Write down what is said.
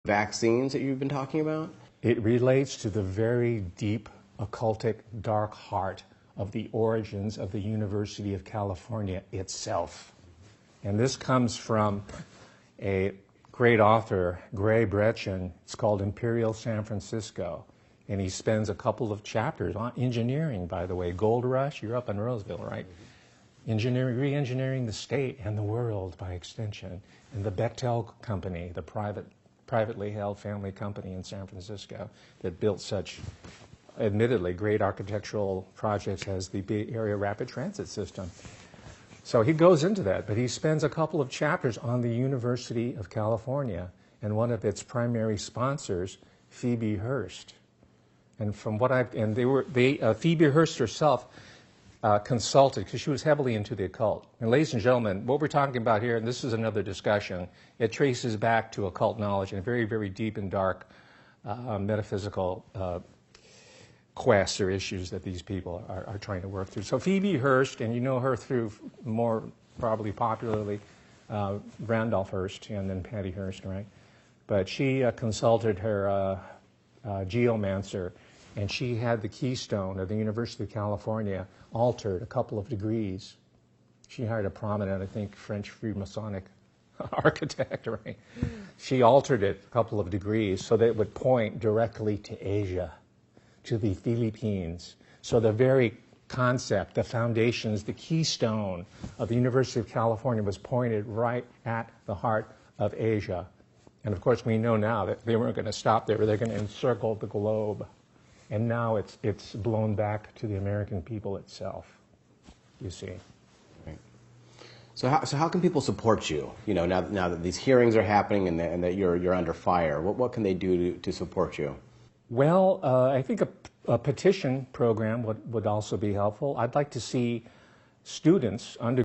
vaccines that you've been talking about? It relates to the very deep, occultic, dark heart of the origins of the University of California itself. And this comes from a great author, Gray Brechin. It's called Imperial San Francisco. And he spends a couple of chapters on engineering, by the way. Gold Rush, you're up in Roseville, right? Engineering, re-engineering the state and the world by extension. And the Bechtel Company, the privately held family company in San Francisco that built such, admittedly, great architectural projects as the Bay Area Rapid Transit System. So he goes into that, but he spends a couple of chapters on the University of California and one of its primary sponsors, Phoebe Hearst. And from what Phoebe Hearst herself consulted, because she was heavily into the occult. And ladies and gentlemen, what we're talking about here, and this is another discussion, it traces back to occult knowledge and very, very deep and dark metaphysical quests or issues that these people are trying to work through. So Phoebe Hearst, and you know her through more probably popularly Randolph Hearst and then Patty Hearst, right? But she consulted her geomancer, and she had the keystone of the University of California altered a couple of degrees. She hired a prominent, I think, French Freemasonic architect, right? She altered it a couple of degrees so that it would point directly to Asia, to the Philippines. So the very concept, the foundations, the keystone of the University of California was pointed right at the heart of Asia. And of course, we know now that they weren't going to stop there. They're going to encircle the globe. And now it's blown back to the American people itself, you see. Right. So how can people support you? You know, now that these hearings are happening and that you're under fire, what can they do to support you? Well, I think a petition program would also be helpful. I'd like to see students,